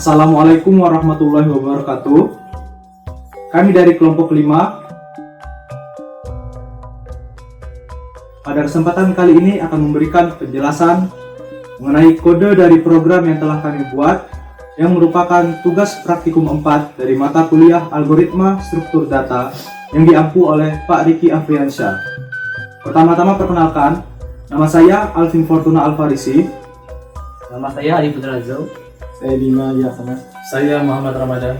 Assalamualaikum warahmatullahi wabarakatuh. Kami dari kelompok 5. Pada kesempatan kali ini akan memberikan penjelasan mengenai kode dari program yang telah kami buat yang merupakan tugas praktikum 4 dari mata kuliah Algoritma Struktur Data yang diampu oleh Pak Riki Afriansyah. Pertama-tama perkenalkan, nama saya Alvin Fortuna Alfarisi. Nama saya Adi Putra Azau. Saya Bima Yasana. Saya Muhammad Ramadan.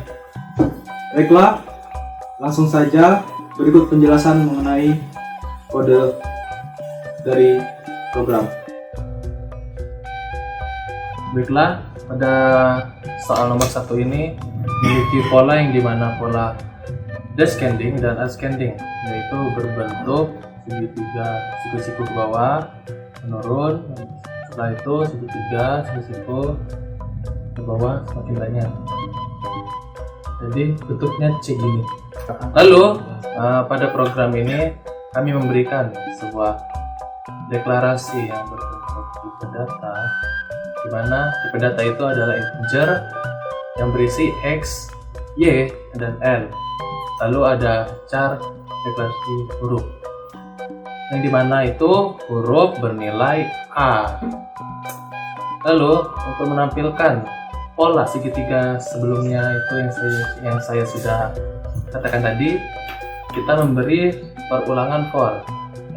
Baiklah, langsung saja berikut penjelasan mengenai kode dari program. Baiklah, pada soal nomor 1 ini memiliki pola yang dimana pola descending dan ascending, yaitu berbentuk segitiga siku-siku ke bawah menurun, setelah itu segitiga siku-siku ke bawah semakin banyak, jadi bentuknya C gini. Lalu pada program ini kami memberikan sebuah deklarasi yang berbentuk tipe data, di mana tipe data itu adalah integer yang berisi X, Y, dan L. Lalu ada char deklarasi huruf, yang dimana itu huruf bernilai A. Lalu untuk menampilkan pola segitiga sebelumnya itu yang saya sudah katakan tadi, kita memberi perulangan for,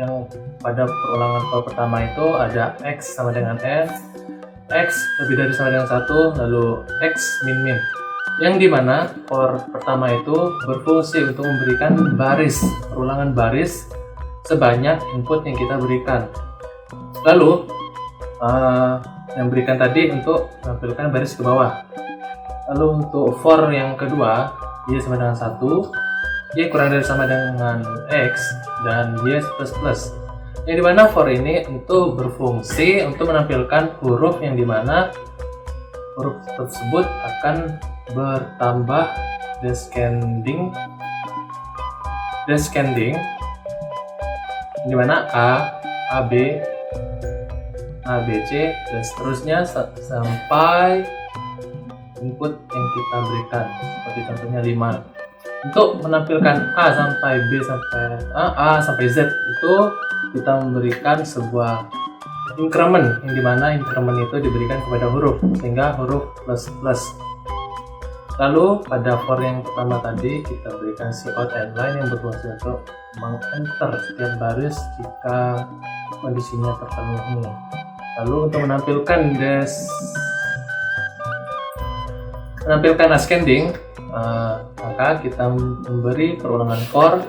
yang pada perulangan for pertama itu ada X sama dengan N, X lebih dari sama dengan 1, lalu X min, yang dimana for pertama itu berfungsi untuk memberikan perulangan baris sebanyak input yang kita berikan. Lalu yang berikan tadi untuk menampilkan baris ke bawah. Lalu untuk for yang kedua, Y sama dengan 1, Y kurang dari sama dengan X, dan Y plus. Yang dimana for ini untuk berfungsi untuk menampilkan huruf yang dimana huruf tersebut akan bertambah descending, yang dimana A, B, C, dan seterusnya sampai input yang kita berikan, seperti contohnya 5. Untuk menampilkan A sampai Z itu kita memberikan sebuah increment, yang dimana increment itu diberikan kepada huruf, sehingga huruf plus. Lalu pada for yang pertama tadi kita berikan cout and line yang berfungsi untuk meng-enter setiap baris jika kondisinya terpenuhi. Lalu untuk menampilkan ascending, maka kita memberi perulangan for,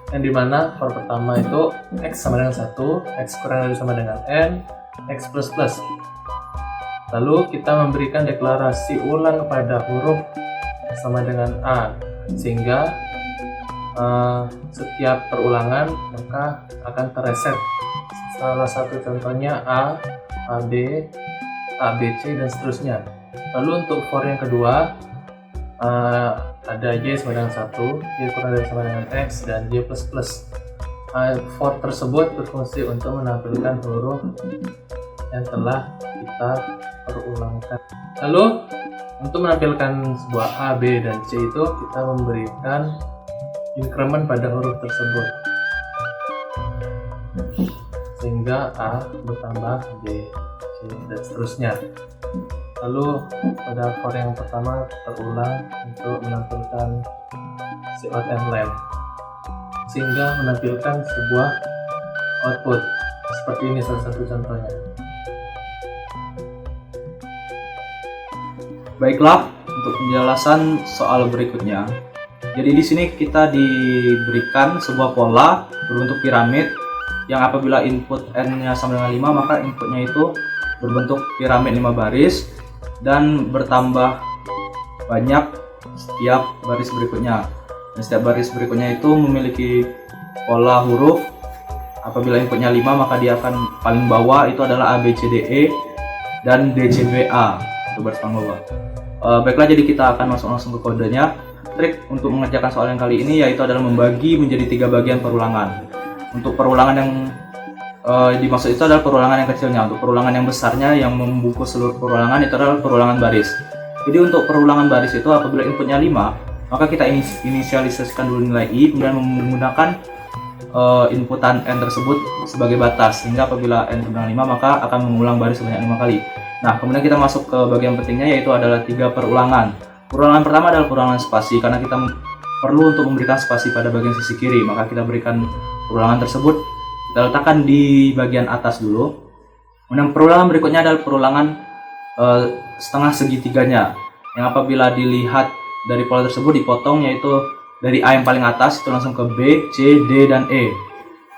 yang dimana for pertama itu X sama dengan 1, X kurang dari sama dengan N, X plus. Lalu kita memberikan deklarasi ulang kepada huruf sama dengan A, sehingga setiap perulangan maka akan terreset. Salah satu contohnya A, B, C, dan seterusnya. Lalu untuk for yang kedua ada Y sama dengan 1, Y kurang dari sama dengan X, dan Y plus. For tersebut berfungsi untuk menampilkan huruf yang telah kita perulangkan. Lalu untuk menampilkan sebuah A, B, dan C itu kita memberikan increment pada huruf tersebut, sehingga A bertambah B, C, dan seterusnya. Lalu pada for yang pertama terulang untuk menampilkan cout and line, sehingga menampilkan sebuah output seperti ini, salah satu contohnya. Baiklah, untuk penjelasan soal berikutnya. Jadi di sini kita diberikan sebuah pola berbentuk piramid yang apabila input n-nya sama dengan 5, maka inputnya itu berbentuk piramid 5 baris dan bertambah banyak setiap baris berikutnya. Dan setiap baris berikutnya itu memiliki pola huruf. Apabila inputnya 5, maka dia akan paling bawah itu adalah A, B, C, D, E, dan D, C, B, A untuk baris paling bawah. Baiklah, jadi kita akan masuk langsung ke kodenya. Trik untuk mengerjakan soal yang kali ini yaitu adalah membagi menjadi 3 bagian perulangan. Untuk perulangan yang dimaksud itu adalah perulangan yang kecilnya. Untuk perulangan yang besarnya yang membungkus seluruh perulangan itu adalah perulangan baris. Jadi untuk perulangan baris itu apabila inputnya 5, maka kita inisialisasikan dulu nilai i, kemudian menggunakan inputan n tersebut sebagai batas, sehingga apabila n sama dengan 5 maka akan mengulang baris sebanyak 5 kali. Nah, kemudian kita masuk ke bagian pentingnya, yaitu adalah 3 perulangan. Perulangan pertama adalah perulangan spasi, karena kita perlu untuk memberikan spasi pada bagian sisi kiri, maka kita berikan perulangan tersebut, kita letakkan di bagian atas dulu. Kemudian perulangan berikutnya adalah perulangan setengah segitiganya, yang apabila dilihat dari pola tersebut dipotong, yaitu dari A yang paling atas itu langsung ke B, C, D, dan E.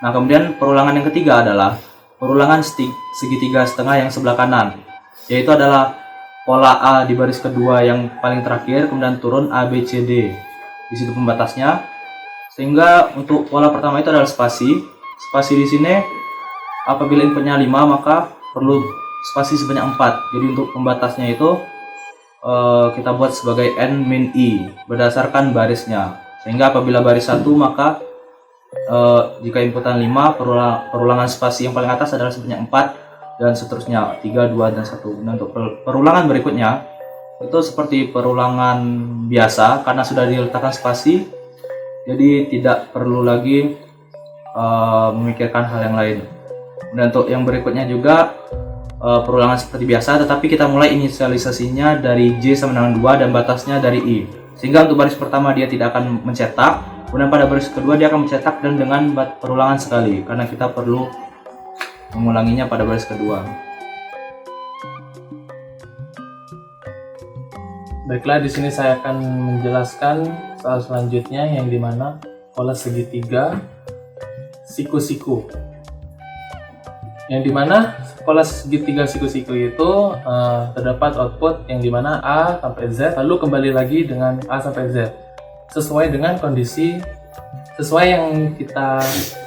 Nah, kemudian perulangan yang ketiga adalah perulangan segitiga setengah yang sebelah kanan, yaitu adalah pola A di baris kedua yang paling terakhir, kemudian turun A, B, C, D. Di situ pembatasnya. Sehingga untuk pola pertama itu adalah spasi. Spasi di sini apabila inputnya 5 maka perlu spasi sebanyak 4. Jadi untuk pembatasnya itu kita buat sebagai n min i berdasarkan barisnya. Sehingga apabila baris 1 maka jika inputan 5, perulangan spasi yang paling atas adalah sebanyak 4 dan seterusnya 3, 2, dan 1. Nah, untuk perulangan berikutnya itu seperti perulangan biasa karena sudah diletakkan spasi, jadi tidak perlu lagi memikirkan hal yang lain. Dan untuk yang berikutnya juga perulangan seperti biasa, tetapi kita mulai inisialisasinya dari J sama dengan 2 dan batasnya dari I. Sehingga untuk baris pertama dia tidak akan mencetak, kemudian pada baris kedua dia akan mencetak dan dengan perulangan sekali, karena kita perlu mengulanginya pada baris kedua. Baiklah, di sini saya akan menjelaskan soal selanjutnya, yang dimana pola segitiga siku-siku. Yang dimana pola segitiga siku-siku itu terdapat output yang dimana A sampai Z, lalu kembali lagi dengan A sampai Z sesuai dengan kondisi, sesuai yang kita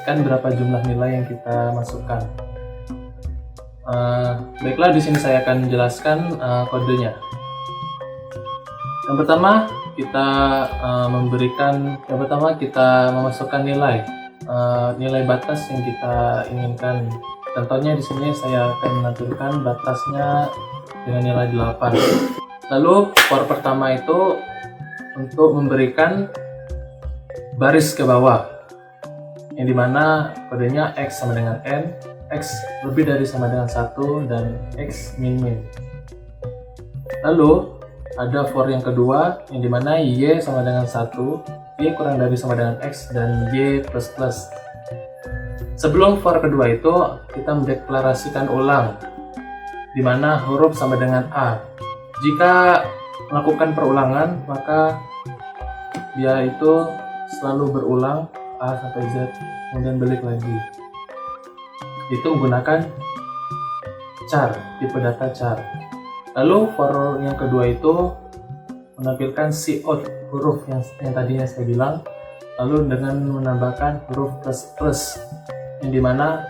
kan berapa jumlah nilai yang kita masukkan. Baiklah, di sini saya akan menjelaskan kodenya. Yang pertama kita memasukkan nilai batas yang kita inginkan. Contohnya di sini saya akan menampilkan batasnya dengan nilai 8. Lalu for pertama itu untuk memberikan baris ke bawah, yang dimana kodenya X sama dengan N, X lebih dari sama dengan 1, dan X min min. Lalu ada for yang kedua, yang dimana Y sama dengan 1, Y kurang dari sama dengan X, dan Y plus plus. Sebelum for kedua itu kita mendeklarasikan ulang, dimana huruf sama dengan A. Jika melakukan perulangan maka dia itu selalu berulang A sampai Z, kemudian balik lagi. Itu menggunakan char, tipe data char. Lalu for yang kedua itu menampilkan cout huruf yang tadinya saya bilang, lalu dengan menambahkan huruf plus plus, yang dimana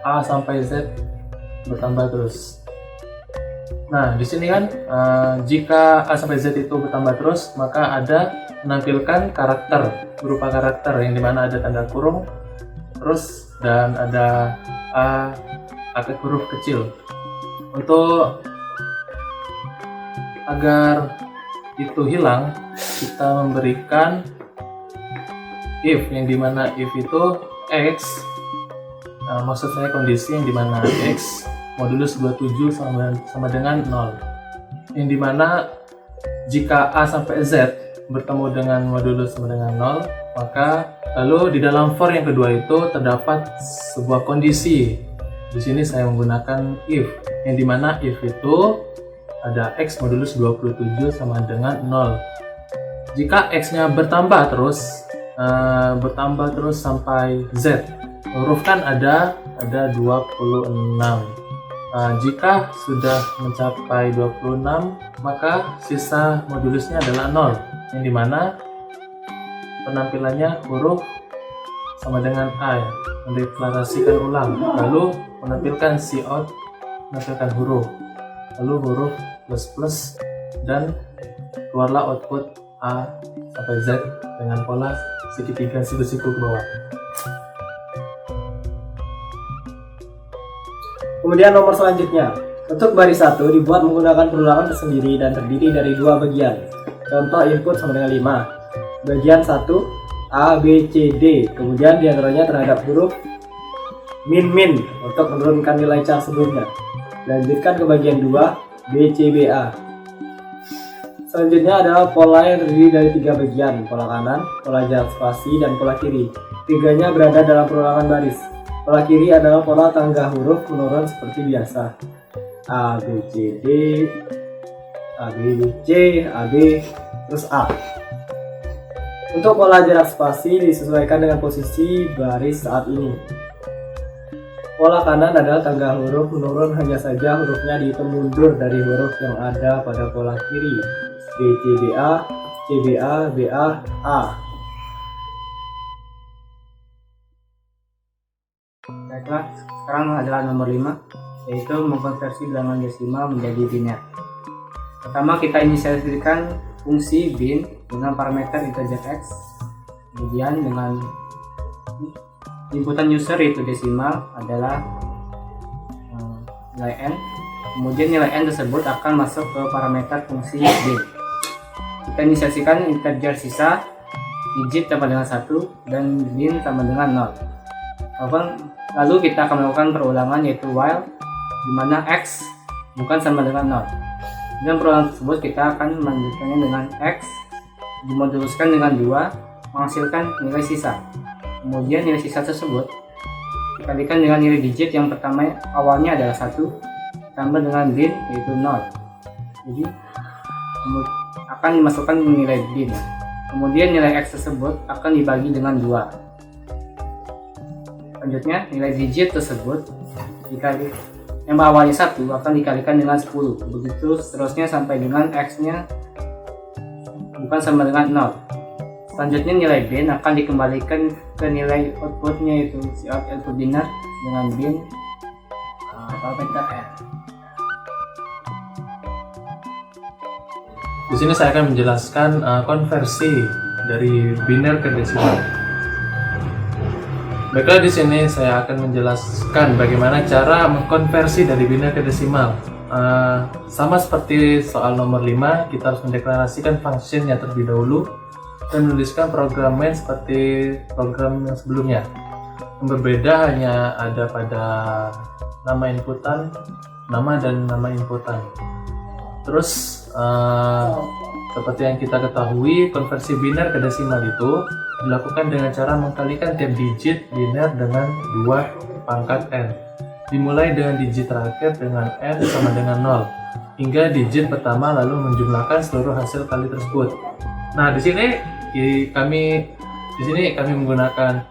A sampai Z bertambah terus. Nah, di sini kan jika A sampai Z itu bertambah terus, maka ada menampilkan karakter, berupa karakter yang dimana ada tanda kurung terus dan ada A pakai huruf kecil. Untuk agar itu hilang, kita memberikan if, yang dimana if itu X, maksud saya kondisi yang dimana X modulus 27 sama dengan 0, yang dimana jika A sampai Z bertemu dengan modulus sama dengan 0, maka lalu di dalam for yang kedua itu terdapat sebuah kondisi. Di sini saya menggunakan if, yang dimana if itu ada X modulus 27 sama dengan 0. Jika X-nya bertambah terus sampai Z, huruf kan ada 26. Jika sudah mencapai 26, maka sisa modulusnya adalah 0, yang dimana penampilannya huruf sama dengan A, mendeklarasikan ulang, lalu menampilkan cout, menampilkan huruf, lalu huruf plus plus, dan keluarlah output A sampai Z dengan pola segitiga siku-siku ke bawah. Kemudian nomor selanjutnya Untuk baris 1 dibuat menggunakan perulangan tersendiri dan terdiri dari dua bagian. Contoh input sama dengan 5. Bagian 1 A, B, C, D. Kemudian diantaranya terhadap huruf min untuk menurunkan nilai char sebelumnya. Lanjutkan ke bagian 2 B, C, B, A. Selanjutnya adalah pola yang terdiri dari 3 bagian, pola kanan, pola jarak spasi, dan pola kiri. Tiganya berada dalam perulangan baris. Pola kiri adalah pola tangga huruf menurun seperti biasa. A, B, C, D, A, B, C, A, B, terus A. Untuk pola jarak spasi disesuaikan dengan posisi baris saat ini. Pola kanan adalah tangga huruf menurun, hanya saja hurufnya dihitung mundur dari huruf yang ada pada pola kiri. B, C, B, A, C, B, A, B, A, A. Baiklah, sekarang adalah nomor 5, yaitu mengkonversi bilangan desimal menjadi biner. Pertama kita inisialisasikan fungsi bin dengan parameter integer x, kemudian dengan inputan user yaitu desimal adalah nilai n, kemudian nilai n tersebut akan masuk ke parameter fungsi bin. Kita inisialisasikan integer sisa, digit sama dengan 1 dan bin sama dengan 0. Lalu kita akan melakukan perulangan yaitu while, di mana x bukan sama dengan 0. Dengan perulangan tersebut kita akan melanjutkannya dengan x dimoduluskan dengan 2 menghasilkan nilai sisa. Kemudian nilai sisa tersebut dikalikan dengan nilai digit yang pertama awalnya adalah 1 tambah dengan bin yaitu 0. Jadi akan dimasukkan nilai bin. Kemudian nilai x tersebut akan dibagi dengan 2. Selanjutnya nilai digit tersebut dikali yang awalnya 1 akan dikalikan dengan 10. Begitu seterusnya sampai dengan x nya bukan sama dengan 0. Selanjutnya nilai bin akan dikembalikan ke nilai outputnya yaitu si output biner dengan bin parameter n. Di sini saya akan menjelaskan konversi dari biner ke desimal. Baiklah, di sini saya akan menjelaskan bagaimana cara mengkonversi dari biner ke desimal. Sama seperti soal nomor 5, kita harus mendeklarasikan functionnya terlebih dahulu dan menuliskan program main seperti program yang sebelumnya. Yang berbeda hanya ada pada nama inputan, nama dan nama inputan. Terus seperti yang kita ketahui, konversi biner ke desimal itu dilakukan dengan cara mengkalikan tiap digit biner dengan 2 pangkat n. Dimulai dengan digit terakhir dengan n sama dengan 0 hingga digit pertama, lalu menjumlahkan seluruh hasil kali tersebut. Nah, di sini kami menggunakan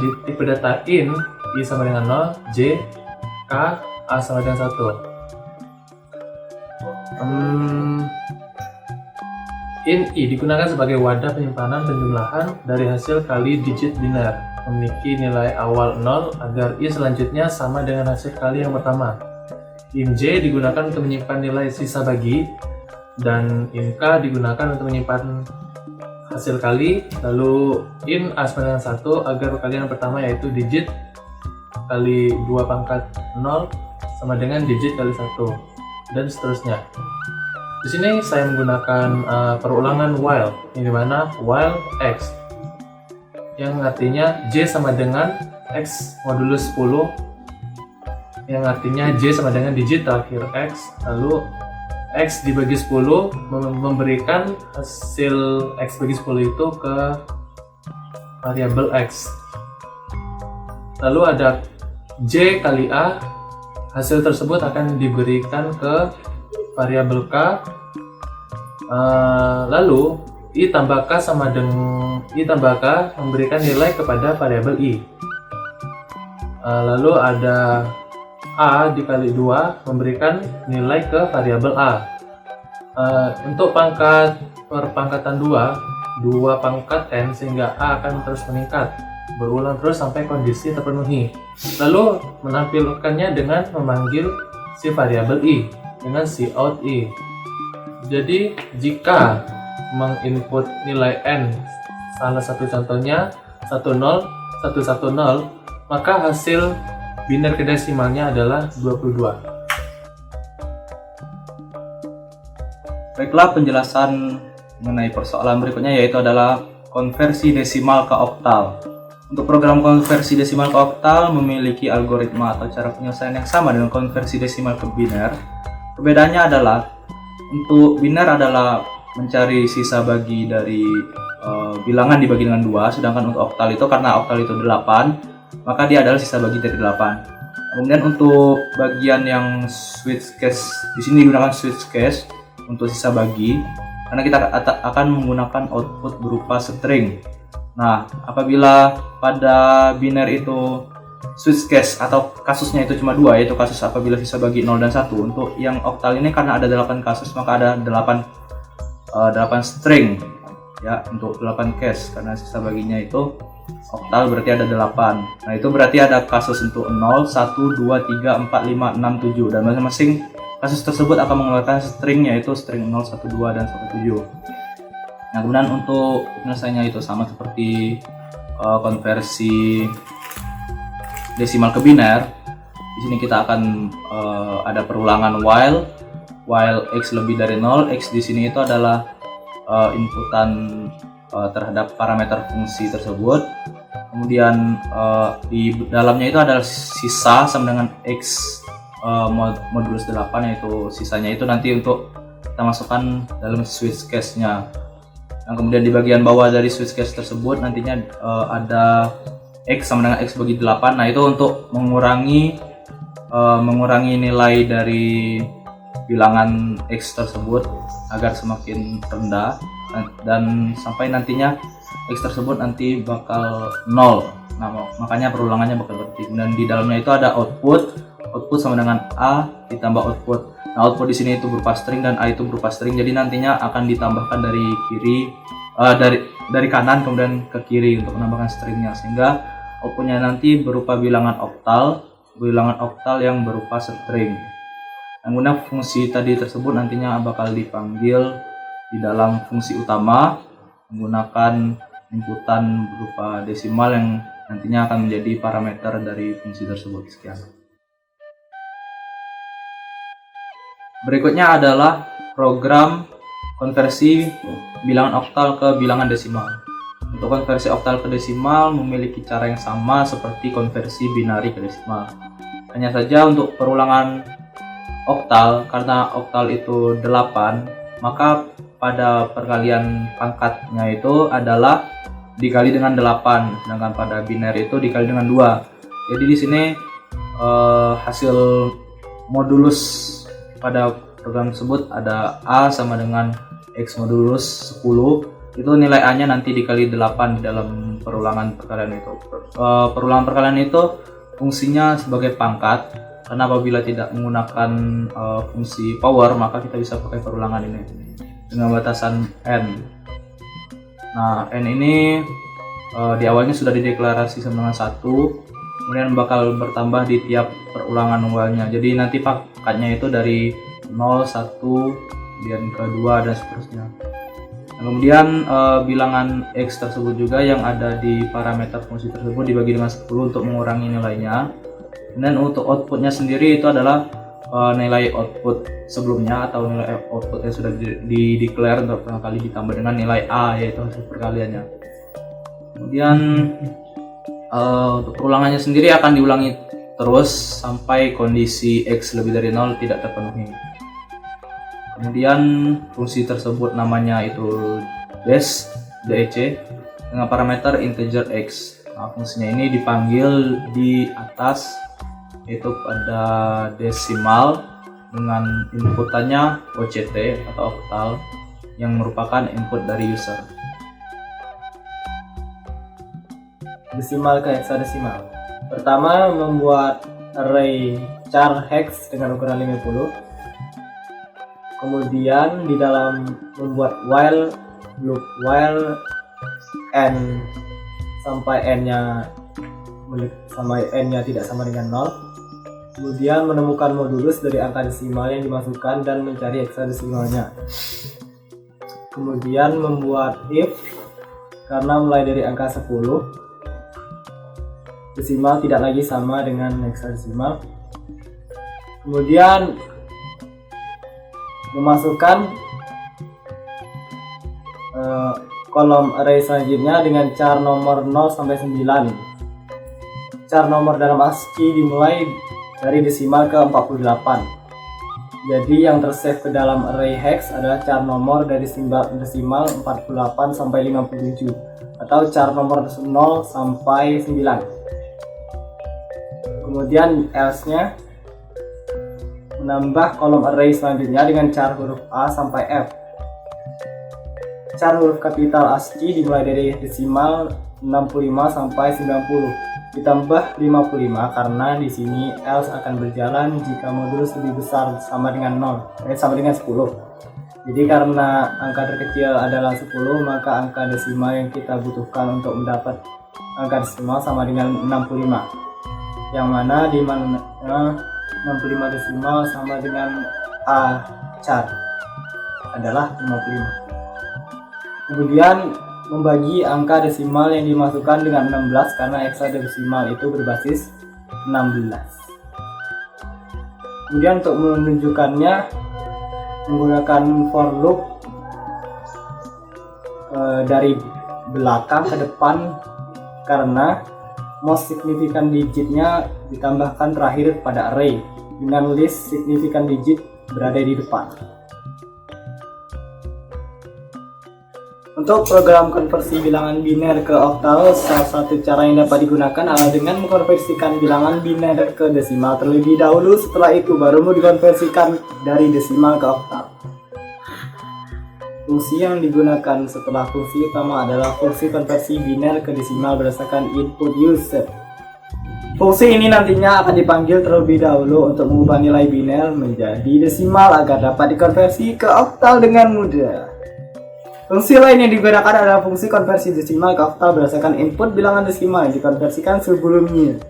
di tipe data in i sama dengan 0, j, k, a sama dengan 1. In i digunakan sebagai wadah penyimpanan penjumlahan dari hasil kali digit biner, memiliki nilai awal 0 agar i selanjutnya sama dengan hasil kali yang pertama. In j digunakan untuk menyimpan nilai sisa bagi, dan in k digunakan untuk menyimpan hasil kali. Lalu in a sama dengan 1 agar perkalian pertama yaitu digit kali 2 pangkat 0 sama dengan digit kali 1, dan seterusnya. Di sini saya menggunakan perulangan while, yang dimana while x, yang artinya j sama dengan x modulus 10, yang artinya j sama dengan digit terakhir x, lalu x dibagi 10 memberikan hasil x bagi 10 itu ke variabel x. Lalu ada j kali a, hasil tersebut akan diberikan ke variabel k. Lalu i tambah k sama dengan i tambah k memberikan nilai kepada variabel i. Lalu ada a dikali 2 memberikan nilai ke variabel a. Untuk perpangkatan 2 pangkat n, sehingga a akan terus meningkat, berulang terus sampai kondisi terpenuhi. Lalu menampilkannya dengan memanggil si variabel i dengan cout i. Jadi jika menginput nilai n, salah satu contohnya 10 110, maka hasil biner ke desimalnya adalah 22. Baiklah, penjelasan mengenai persoalan berikutnya yaitu adalah konversi desimal ke oktal. Untuk program konversi desimal ke oktal memiliki algoritma atau cara penyelesaian yang sama dengan konversi desimal ke biner. Perbedaannya adalah untuk biner adalah mencari sisa bagi dari bilangan dibagi dengan 2, sedangkan untuk oktal itu karena oktal itu 8, maka dia adalah sisa bagi dari 8. Kemudian untuk bagian yang switch case, di sini digunakan switch case untuk sisa bagi karena kita akan menggunakan output berupa string. Nah, apabila pada biner itu switch case atau kasusnya itu cuma 2, yaitu kasus apabila sisa bagi 0 dan 1. Untuk yang oktal ini karena ada 8 kasus, maka ada 8 string ya, untuk 8 case karena sisa baginya itu oktal berarti ada 8. Nah, itu berarti ada kasus untuk 0, 1, 2, 3, 4, 5, 6, 7 dan masing-masing kasus tersebut akan mengeluarkan string yaitu string 0, 1, 2 dan 1, 7. Nah, kemudian untuk penyelesaiannya itu sama seperti konversi desimal ke biner. Di sini kita akan ada perulangan while x lebih dari 0. X di sini itu adalah inputan terhadap parameter fungsi tersebut. Kemudian di dalamnya itu adalah sisa sama dengan x modulus 8, yaitu sisanya itu nanti untuk kita masukkan dalam switch case-nya. Nah, kemudian di bagian bawah dari switch case tersebut nantinya ada x sama dengan x bagi 8. Nah, itu untuk mengurangi nilai dari bilangan x tersebut agar semakin rendah dan sampai nantinya x tersebut nanti bakal 0. Nah, makanya perulangannya bakal berarti. Dan di dalamnya itu ada output sama dengan a ditambah output. Nah, output di sini itu berupa string dan a itu berupa string. Jadi nantinya akan ditambahkan dari kiri dari kanan kemudian ke kiri untuk menambahkan stringnya, sehingga outputnya nanti berupa bilangan oktal yang berupa string. Yang guna fungsi tadi tersebut nantinya bakal dipanggil di dalam fungsi utama menggunakan inputan berupa desimal yang nantinya akan menjadi parameter dari fungsi tersebut. Sekian. Berikutnya adalah program konversi bilangan oktal ke bilangan desimal. Untuk konversi oktal ke desimal memiliki cara yang sama seperti konversi binari ke desimal. Hanya saja untuk perulangan oktal, karena oktal itu 8, maka pada perkalian pangkatnya itu adalah dikali dengan 8, sedangkan pada biner itu dikali dengan 2. Jadi di sini hasil modulus pada program tersebut ada A sama dengan X modulus 10. Itu nilai A nya nanti dikali 8 di dalam perulangan perkalian itu. Perulangan perkalian itu fungsinya sebagai pangkat, karena apabila tidak menggunakan fungsi power maka kita bisa pakai perulangan ini dengan batasan n. Nah, n ini di awalnya sudah dideklarasi sama dengan 1, kemudian bakal bertambah di tiap perulangan while-nya. Jadi nanti pangkatnya itu dari 0, 1, kemudian ke 2 dan seterusnya. Nah, kemudian bilangan x tersebut juga yang ada di parameter fungsi tersebut dibagi dengan 10 untuk mengurangi nilainya. Dan untuk outputnya sendiri itu adalah nilai output sebelumnya atau nilai output yang sudah di-declare untuk pertama kali ditambah dengan nilai A, yaitu hasil perkaliannya. Kemudian untuk perulangannya sendiri akan diulangi terus sampai kondisi x lebih dari 0 tidak terpenuhi. Kemudian fungsi tersebut namanya itu DEC dengan parameter integer x. Nah, fungsinya ini dipanggil di atas yaitu pada desimal dengan inputannya OCT atau oktal yang merupakan input dari user. Desimal ke hexadesimal. Pertama, membuat array char hex dengan ukuran 50. Kemudian di dalam membuat while loop while n sampai n-nya tidak sama dengan 0. Kemudian menemukan modulus dari angka desimal yang dimasukkan dan mencari hexadesimalnya. Kemudian membuat if karena mulai dari angka 10 desimal tidak lagi sama dengan hexadesimal. Kemudian memasukkan kolom array selanjutnya dengan char nomor 0 sampai 9. Char nomor dalam ASCII dimulai dari desimal ke 48. Jadi yang tersave ke dalam array hex adalah char nomor dari desimal 48 sampai 57 atau char nomor 0 sampai 9. Kemudian else-nya menambah kolom array selanjutnya dengan char huruf A sampai F. Char huruf kapital ASCII dimulai dari desimal 65 sampai 90 ditambah 55 karena di sini else akan berjalan jika modulus lebih besar sama dengan 10. Jadi karena angka terkecil adalah 10, maka angka desimal yang kita butuhkan untuk mendapat angka desimal sama dengan 65. Yang mana di mana 65 desimal sama dengan A char adalah 55. Kemudian membagi angka desimal yang dimasukkan dengan 16 karena hexadesimal itu berbasis 16. Kemudian untuk menunjukkannya menggunakan for loop dari belakang ke depan karena most significant digitnya ditambahkan terakhir pada array dengan least significant digit berada di depan. Untuk program konversi bilangan biner ke oktal, salah satu cara yang dapat digunakan adalah dengan mengkonversikan bilangan biner ke desimal terlebih dahulu, setelah itu baru mau dikonversikan dari desimal ke oktal. Fungsi yang digunakan setelah fungsi utama adalah fungsi konversi biner ke desimal berdasarkan input user. Fungsi ini nantinya akan dipanggil terlebih dahulu untuk mengubah nilai biner menjadi desimal agar dapat dikonversi ke oktal dengan mudah. Fungsi lain yang digunakan adalah fungsi konversi desimal ke oktal berdasarkan input bilangan desimal yang dikonversikan sebelumnya.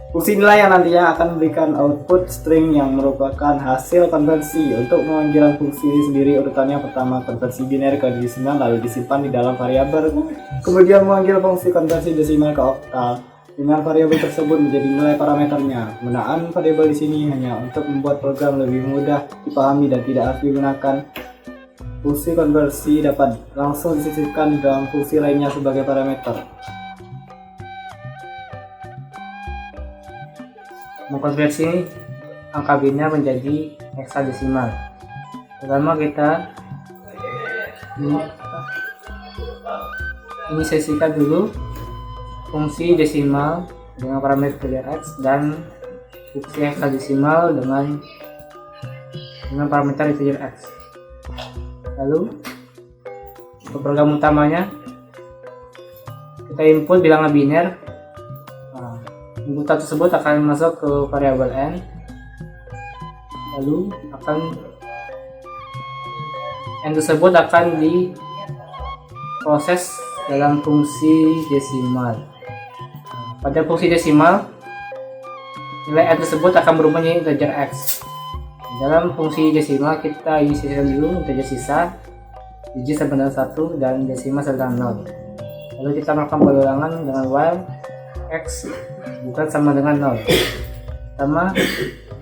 Fungsi inilah yang nantinya akan memberikan output string yang merupakan hasil konversi. Untuk pemanggilan fungsi ini sendiri urutannya pertama konversi biner ke desimal lalu disimpan di dalam variabel, kemudian memanggil fungsi konversi desimal ke oktal dengan variabel tersebut menjadi nilai parameternya. Penggunaan variabel di sini hanya untuk membuat program lebih mudah dipahami dan tidak harus digunakan. Fungsi konversi dapat langsung disisipkan dalam fungsi lainnya sebagai parameter. Mengkonversi angka biner menjadi hexadesimal. Pertama kita inisiasikan dulu fungsi desimal dengan parameter x dan fungsi hexadesimal dengan parameter integer x. Lalu untuk program utamanya kita input bilangan biner. Input tersebut akan masuk ke variabel n, lalu n tersebut akan diproses dalam fungsi desimal. Pada fungsi desimal nilai n tersebut akan berubah menjadi integer x. Dalam fungsi desimal kita isikan dulu integer sisa, digit sama dengan 1 dan desimal sama dengan 0. Lalu kita melakukan pengulangan dengan while x bukan sama dengan 0. Pertama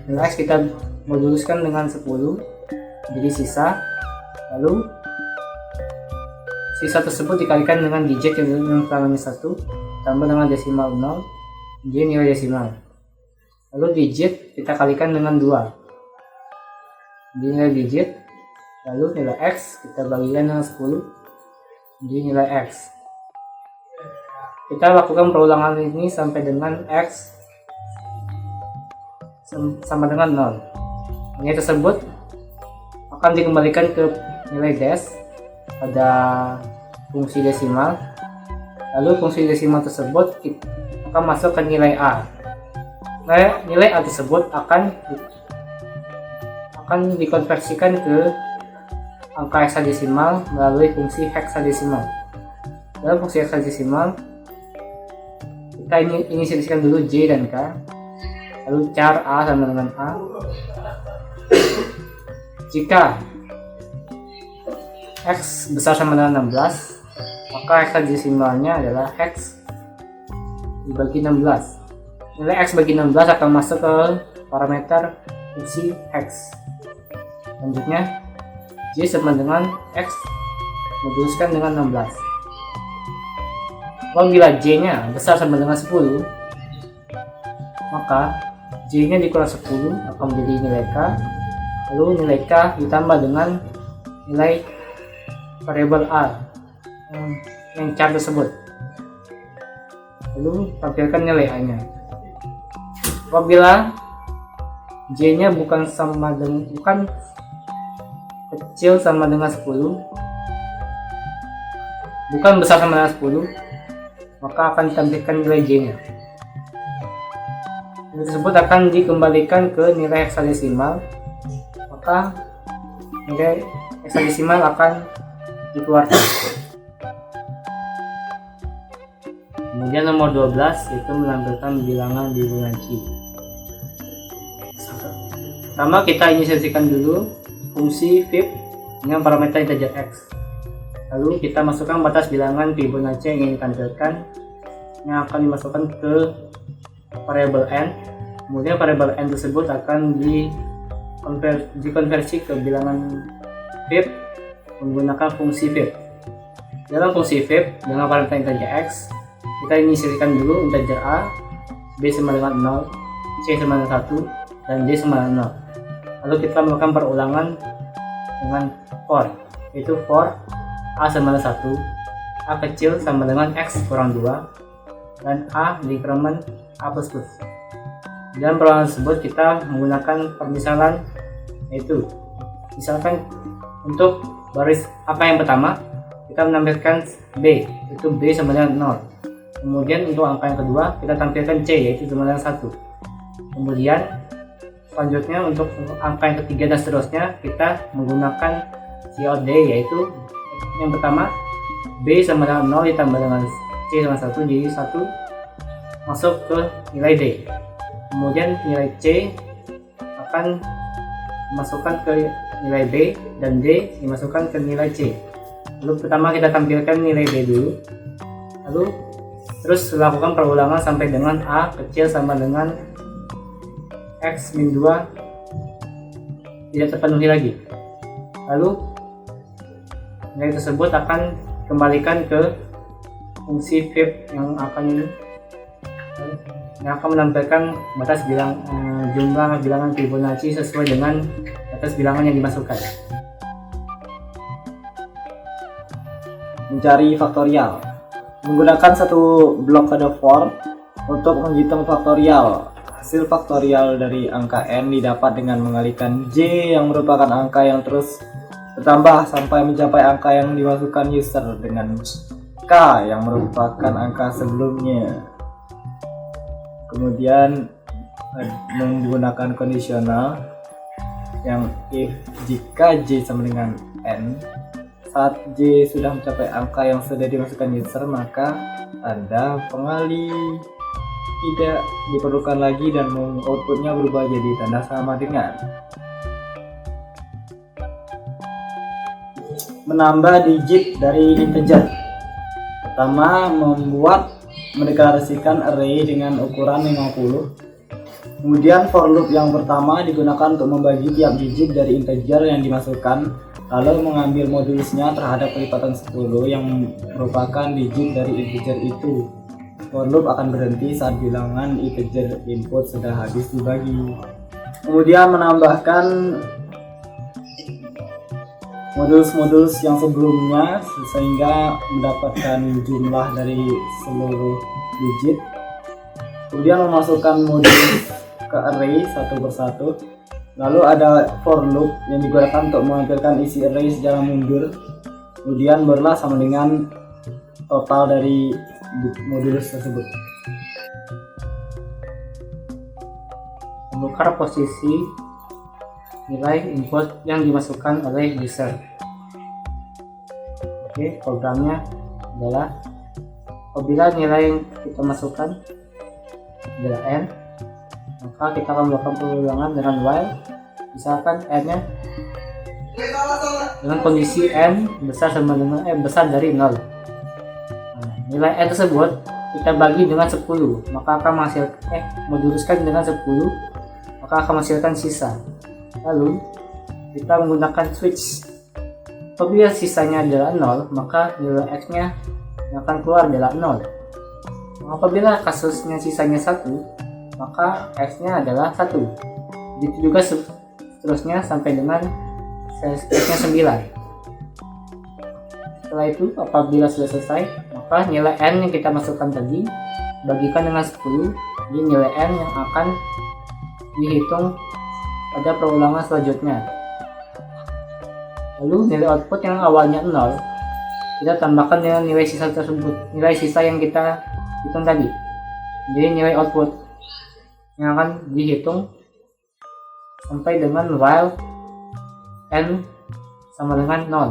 nilai x kita moduluskan dengan 10 jadi sisa, lalu sisa tersebut dikalikan dengan digit yang pertamanya 1 tambah dengan desimal 0 jadi nilai desimal. Lalu digit kita kalikan dengan 2 di nilai digit, lalu nilai x kita bagikan dengan 10 di nilai x. Kita lakukan perulangan ini sampai dengan x sama dengan 0. Nilai tersebut akan dikembalikan ke nilai dash pada fungsi desimal, lalu fungsi desimal tersebut akan masuk ke nilai a. Nilai a tersebut akan dikonversikan ke angka hexadesimal melalui fungsi hexadesimal. Dalam fungsi hexadesimal kita inisiasikan dulu j dan k, lalu char a sama dengan a. Jika x besar sama dengan 16, maka hexadesimalnya adalah x dibagi 16. Nilai x bagi 16 akan masuk ke parameter fungsi hex. Selanjutnya j J sama dengan X moduluskan dengan 16. Apabila J nya besar sama dengan 10, maka J nya dikurang 10 akan menjadi nilai K, lalu nilai K ditambah dengan nilai variabel R yang char tersebut, lalu tampilkan nilai A nya. Apabila J nya bukan kecil sama dengan 10, bukan besar sama dengan 10, maka akan ditampilkan nilai J nya. Nilai tersebut akan dikembalikan ke nilai heksadesimal, maka nilai heksadesimal akan dikeluarkan. Kemudian nomor 12 itu menampilkan bilangan Fibonacci. Pertama kita inisiasikan dulu fungsi Fib dengan parameter integer X. Lalu kita masukkan batas bilangan Fibonacci yang ingin ditampilkan, yang akan dimasukkan ke variabel n. Kemudian variabel n tersebut akan dikonversi ke bilangan Fib menggunakan fungsi Fib. Dalam fungsi Fib dengan parameter integer X, kita inisiasikan dulu integer A, B sama dengan 0, C sama dengan 1, dan D sama dengan 0. Lalu kita melakukan perulangan dengan for, yaitu for A sama dengan 1, A kecil sama dengan X kurang 2, dan A di increment A++. Dalam perulangan tersebut kita menggunakan permisalan, yaitu misalkan untuk baris angka yang pertama kita menampilkan B, yaitu B sama dengan 0. Kemudian untuk angka yang kedua kita tampilkan C, yaitu sama dengan 1. Kemudian selanjutnya untuk angka yang ketiga dan seterusnya kita menggunakan COD, yaitu yang pertama B sama dengan 0 ditambah dengan C sama 1 jadi 1 masuk ke nilai D. Kemudian nilai C akan dimasukkan ke nilai B dan D dimasukkan ke nilai C. Lalu pertama kita tampilkan nilai B dulu, lalu terus lakukan perulangan sampai dengan A kecil sama dengan X min 2 tidak terpenuhi lagi. Lalu nilai tersebut akan kembalikan ke fungsi Fib yang akan menampilkan batas jumlah bilangan Fibonacci sesuai dengan batas bilangan yang dimasukkan. Mencari faktorial menggunakan satu blok kode for untuk menghitung faktorial. Hasil faktorial dari angka n didapat dengan mengalikan j yang merupakan angka yang terus bertambah sampai mencapai angka yang dimasukkan user dengan k yang merupakan angka sebelumnya. Kemudian menggunakan kondisional yang if jika j sama dengan n, saat j sudah mencapai angka yang sudah dimasukkan user, maka tanda pengali tidak diperlukan lagi dan outputnya berubah jadi tanda sama dengan. Menambah digit dari integer. Pertama, mendeklarasikan array dengan ukuran 50. Kemudian for loop yang pertama digunakan untuk membagi tiap digit dari integer yang dimasukkan, lalu mengambil modulusnya terhadap kelipatan 10 yang merupakan digit dari integer itu. For loop akan berhenti saat bilangan integer input sudah habis dibagi. Kemudian menambahkan modulus-modulus yang sebelumnya sehingga mendapatkan jumlah dari seluruh digit. Kemudian memasukkan modulus ke array satu persatu. Lalu ada for loop yang digunakan untuk menampilkan isi array secara mundur. Kemudian berlah sama dengan total dari modulus tersebut. Menukar posisi nilai input yang dimasukkan oleh user. Oke, programnya adalah apabila nilai yang kita masukkan adalah n, maka kita akan melakukan pengulangan dengan while. Misalkan n nya dengan kondisi n besar sama dengan besar dari 0. Nilai n tersebut kita bagi dengan 10, maka akan menghasilkan moduluskan dengan 10, maka akan menghasilkan sisa. Lalu kita menggunakan switch Apabila sisanya adalah 0, maka nilai X-nya yang akan keluar adalah 0. Apabila kasusnya sisanya 1, maka X-nya adalah 1. Begitu juga seterusnya sampai dengan X-nya 9. Setelah itu, apabila sudah selesai, maka nilai N yang kita masukkan tadi bagikan dengan 10, jadi nilai N yang akan dihitung pada perulangan selanjutnya. Lalu nilai output yang awalnya 0 kita tambahkan dengan nilai sisa tersebut, nilai sisa yang kita hitung tadi. Jadi nilai output yang akan dihitung sampai dengan while N sama dengan 0.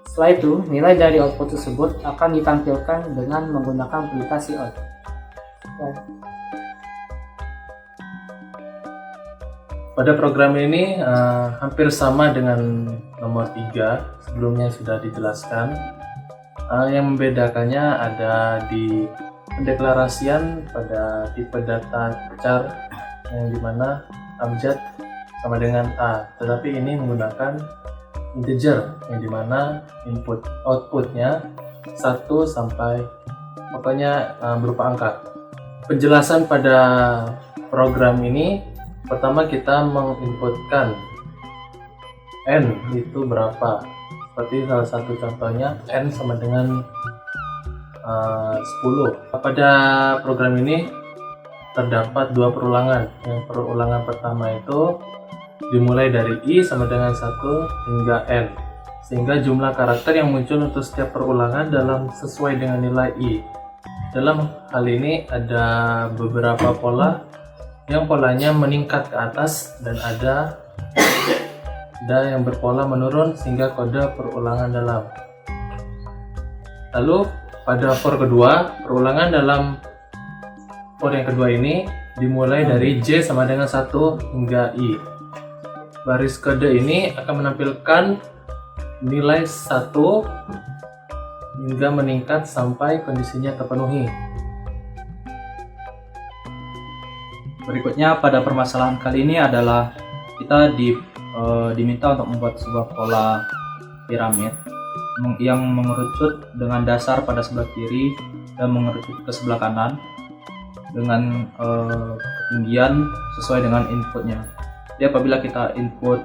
Setelah itu, nilai dari output tersebut akan ditampilkan dengan menggunakan perintah cout. Pada program ini hampir sama dengan nomor 3, sebelumnya sudah dijelaskan. Yang membedakannya ada di pendeklarasian pada tipe data char yang dimana abjad sama dengan A, tetapi ini menggunakan integer yang dimana input outputnya 1 sampai pokoknya berupa angka. Penjelasan pada program ini, pertama kita menginputkan N itu berapa. Seperti salah satu contohnya N sama dengan 10. Pada program ini terdapat 2 perulangan. Yang perulangan pertama itu dimulai dari I sama dengan 1 hingga N, sehingga jumlah karakter yang muncul untuk setiap perulangan dalam sesuai dengan nilai I. Dalam hal ini ada beberapa pola yang polanya meningkat ke atas dan ada yang berpola menurun sehingga kode perulangan dalam. Lalu pada for kedua, perulangan dalam for yang kedua ini dimulai dari J sama dengan 1 hingga I. Baris kode ini akan menampilkan nilai 1 hingga meningkat sampai kondisinya terpenuhi. Berikutnya pada permasalahan kali ini adalah kita diminta untuk membuat sebuah pola piramid yang mengerucut dengan dasar pada sebelah kiri dan mengerucut ke sebelah kanan dengan ketinggian sesuai dengan inputnya. Jadi apabila kita input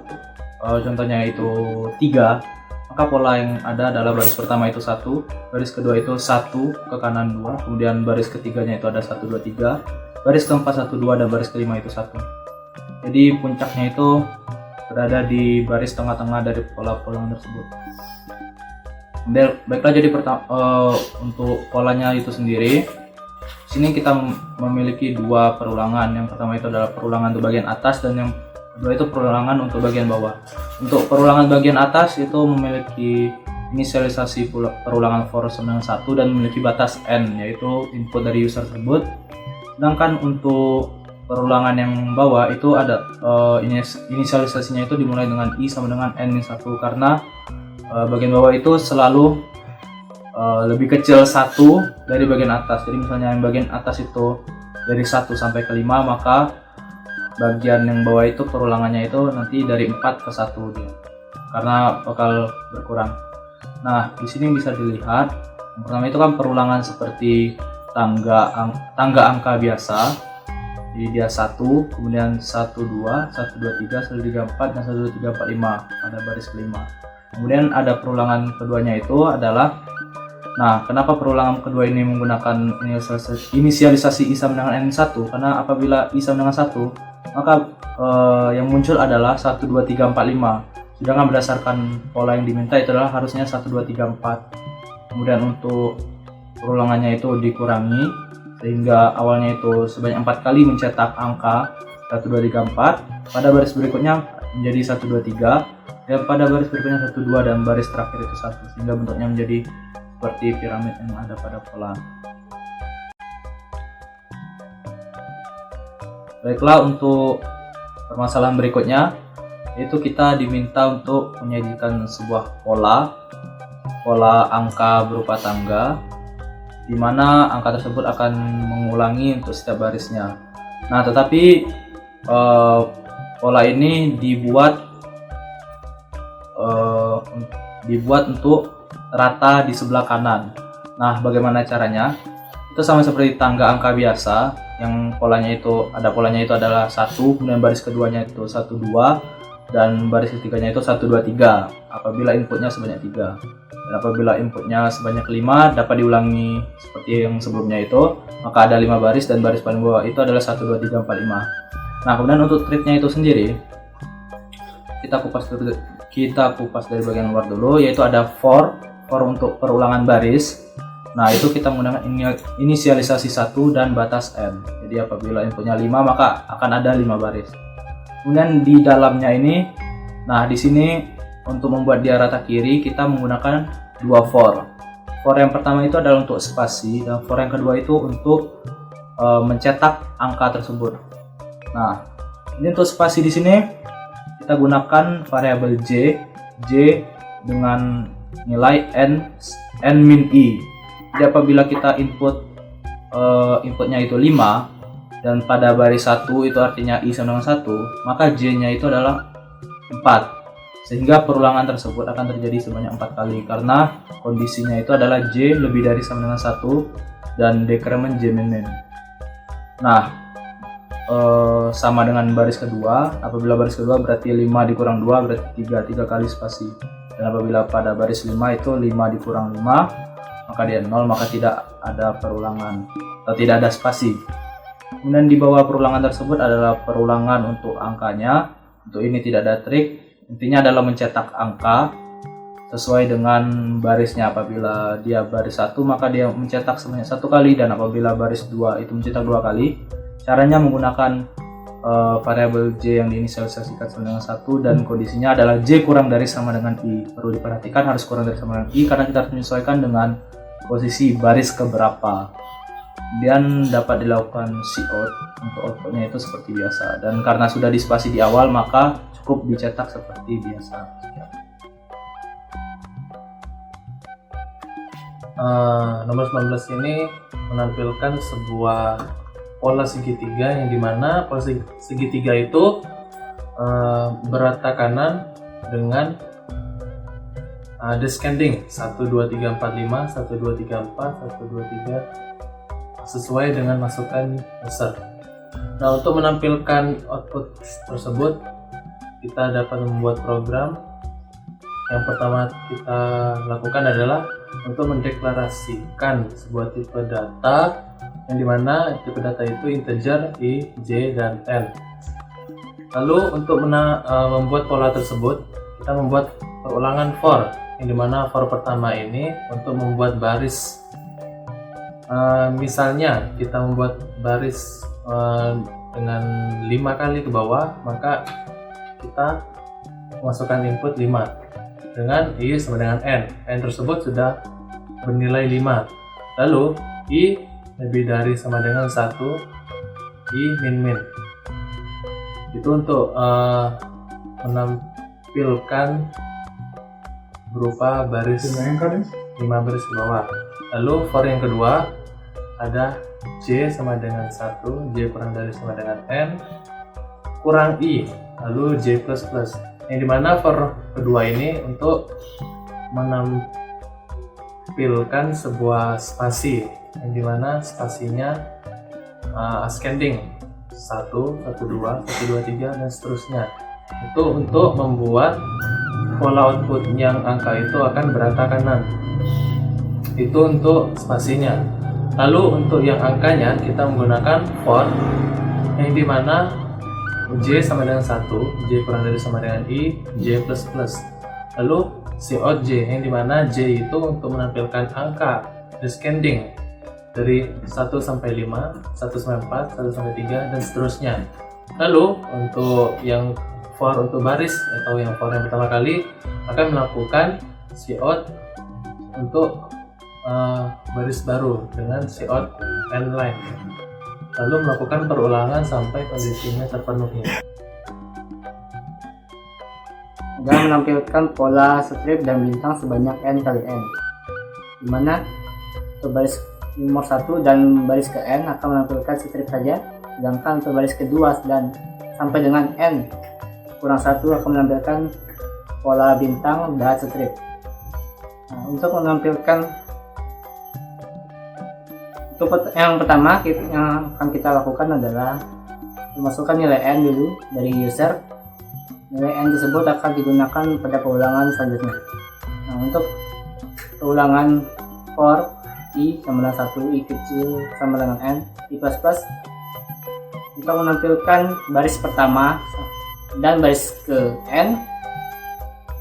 contohnya itu 3, maka pola yang ada adalah baris pertama itu 1, baris kedua itu 1 ke kanan 2, kemudian baris ketiganya itu ada 1, 2, 3, baris keempat 1, 2, dan baris kelima itu 1. Jadi puncaknya itu berada di baris tengah-tengah dari pola-pola tersebut. Baiklah, jadi untuk polanya itu sendiri, sini kita memiliki 2 perulangan. Yang pertama itu adalah perulangan untuk bagian atas dan yang kedua itu perulangan untuk bagian bawah. Untuk perulangan bagian atas itu memiliki inisialisasi perulangan for sama dengan 1 dan memiliki batas n, yaitu input dari user tersebut. Sedangkan untuk perulangan yang bawah itu ada inisialisasinya itu dimulai dengan i sama dengan n-1 karena bagian bawah itu selalu lebih kecil 1 dari bagian atas. Jadi misalnya yang bagian atas itu dari 1 sampai ke 5, maka bagian yang bawah itu perulangannya itu nanti dari 4 ke 1 dia, karena bakal berkurang. Nah, di sini bisa dilihat yang pertama itu kan perulangan seperti tangga angka biasa. Jadi dia 1, kemudian 1, 2, 1, 2, 3, 1, 3, 4, dan 1, 2, 3, 4, 5 pada baris kelima. Kemudian ada perulangan keduanya itu adalah, nah kenapa perulangan kedua ini menggunakan inisialisasi I sama dengan N1? Karena apabila I sama dengan 1, maka yang muncul adalah 1, 2, 3, 4, 5. Sedangkan berdasarkan pola yang diminta itu adalah harusnya 1, 2, 3, 4. Kemudian untuk perulangannya itu dikurangi sehingga awalnya itu sebanyak 4 kali mencetak angka 1, 2, 3, 4. Pada baris berikutnya menjadi 1, 2, 3, dan pada baris berikutnya 1, 2, dan baris terakhir itu 1, sehingga bentuknya menjadi seperti piramid yang ada pada pola. Baiklah, untuk permasalahan berikutnya itu kita diminta untuk menyajikan sebuah pola angka berupa tangga, di mana angka tersebut akan mengulangi untuk setiap barisnya. Nah, tetapi pola ini dibuat dibuat untuk rata di sebelah kanan. Nah, bagaimana caranya? Itu sama seperti tangga angka biasa, yang polanya itu adalah 1, kemudian baris keduanya itu 1 2, dan baris ketiganya itu 1 2 3 apabila inputnya sebanyak 3. Dan apabila inputnya sebanyak 5 dapat diulangi seperti yang sebelumnya itu, maka ada 5 baris dan baris paling bawah itu adalah 1 2 3 4 5. Nah, kemudian untuk triknya itu sendiri kita kupas dari bagian luar dulu, yaitu ada for untuk perulangan baris. Nah, itu kita menggunakan inisialisasi 1 dan batas n. Jadi apabila inputnya 5 maka akan ada 5 baris. Kemudian di dalamnya ini, nah di sini untuk membuat dia rata kiri kita menggunakan 2 for. For yang pertama itu adalah untuk spasi dan for yang kedua itu untuk mencetak angka tersebut. Nah, ini untuk spasi di sini kita gunakan variabel j dengan nilai n min i. Jadi apabila kita inputnya itu 5 dan pada baris 1 itu artinya i sama dengan 1, maka j-nya itu adalah 4. Sehingga perulangan tersebut akan terjadi sebanyak 4 kali karena kondisinya itu adalah j lebih dari sama dengan 1 dan dekremen j min min. Nah, sama dengan baris kedua. Apabila baris kedua berarti 5 dikurang 2 berarti 3 kali spasi. Dan apabila pada baris 5 itu 5 dikurang 5 maka dia 0, maka tidak ada perulangan atau tidak ada spasi. Kemudian di bawah perulangan tersebut adalah perulangan untuk angkanya. Untuk ini tidak ada trik, intinya adalah mencetak angka sesuai dengan barisnya. Apabila dia baris 1 maka dia mencetak sebanyak 1 kali, dan apabila baris 2 itu mencetak 2 kali. Caranya menggunakan variabel j yang diinisialisasikan sama dengan 1 dan kondisinya adalah j kurang dari sama dengan i. Perlu diperhatikan harus kurang dari sama dengan i karena kita harus menyesuaikan dengan posisi baris keberapa. Kemudian dapat dilakukan cout untuk outputnya itu seperti biasa, dan karena sudah dispasi di awal maka cukup dicetak seperti biasa. Nomor 19 ini menampilkan sebuah pola segitiga yang dimana pola segitiga itu berata kanan dengan descending 1 2 3 4 5 1 2 3 4 1 2 3 sesuai dengan masukan user. Nah, untuk menampilkan output tersebut kita dapat membuat program. Yang pertama kita lakukan adalah untuk mendeklarasikan sebuah tipe data yang dimana tipe data itu integer i, j, dan n. Lalu untuk membuat pola tersebut kita membuat perulangan for, yang dimana for pertama ini untuk membuat baris. Misalnya kita membuat baris dengan 5 kali ke bawah, maka kita masukkan input 5 dengan i sama dengan n tersebut sudah bernilai 5. Lalu i lebih dari sama dengan 1, i min min. Itu untuk menampilkan berupa baris 5 baris ke bawah. Lalu for yang kedua ada j sama dengan 1, j kurang dari sama dengan n, kurang i, lalu j plus plus. Yang dimana for kedua ini untuk menampilkan sebuah spasi, yang dimana spasinya ascending 1, 1, 2, 1, 2, 3 dan seterusnya. Itu untuk membuat pola output yang angka itu akan berata kanan. Itu untuk spasinya. Lalu untuk yang angkanya kita menggunakan for, yang dimana j sama dengan 1, j kurang dari sama dengan i, j plus plus. Lalu cout j, yang dimana j itu untuk menampilkan angka descending dari 1 sampai 5, 1 sampai 4, 1 sampai 3 dan seterusnya. Lalu untuk yang for untuk baris atau yang for yang pertama kali akan melakukan cout untuk baris baru dengan cout n line, lalu melakukan perulangan sampai kondisinya terpenuhi. Dan menampilkan pola strip dan bintang sebanyak n kali n, dimana untuk baris nomor 1 dan baris ke n akan menampilkan strip saja, sedangkan untuk baris kedua dan sampai dengan n kurang 1 akan menampilkan pola bintang dan strip. Nah, untuk menampilkan yang pertama yang akan kita lakukan adalah memasukkan nilai n dulu dari user. Nilai n tersebut akan digunakan pada pengulangan selanjutnya. Nah, untuk pengulangan for i sama dengan 1, i kecil sama dengan n, i plus plus, kita menampilkan baris pertama dan baris ke n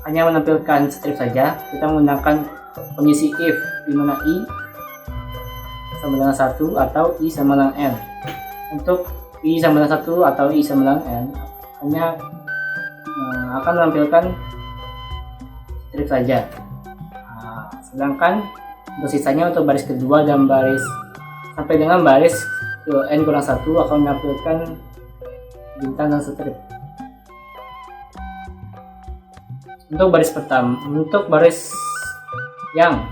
hanya menampilkan strip saja. Kita menggunakan kondisi if di mana i sama dengan 1 atau i sama dengan n. Untuk i sama dengan 1 atau i sama dengan n hanya akan menampilkan strip saja. Nah, sedangkan untuk sisanya untuk baris kedua dan baris sampai dengan baris ke n kurang 1 akan menampilkan bintang dan strip. Untuk baris pertama, untuk baris yang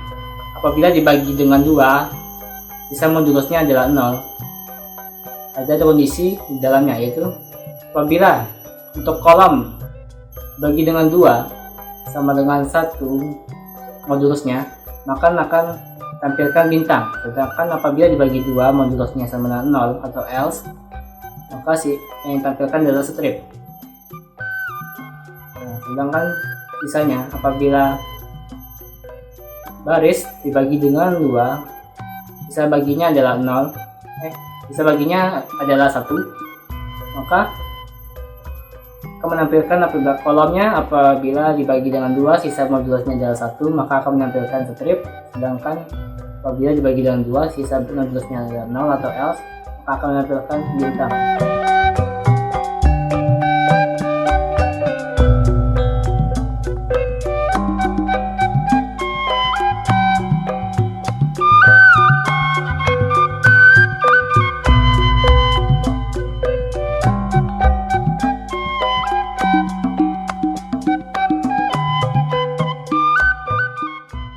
apabila dibagi dengan 2 sisa modulusnya adalah 0, ada kondisi di dalamnya, yaitu apabila untuk kolom bagi dengan 2 sama dengan 1 modulusnya, maka akan tampilkan bintang. Sedangkan apabila dibagi 2 modulusnya sama dengan 0 atau else, maka yang ditampilkan adalah strip. Nah, sedangkan sisanya apabila baris dibagi dengan 2, sisa baginya adalah 0, sisa baginya adalah 1, maka akan menampilkan apabila kolomnya apabila dibagi dengan 2 sisa modulusnya adalah 1, maka akan menampilkan strip. Sedangkan apabila dibagi dengan 2 sisa modulusnya adalah 0 atau else, maka akan menampilkan bintang.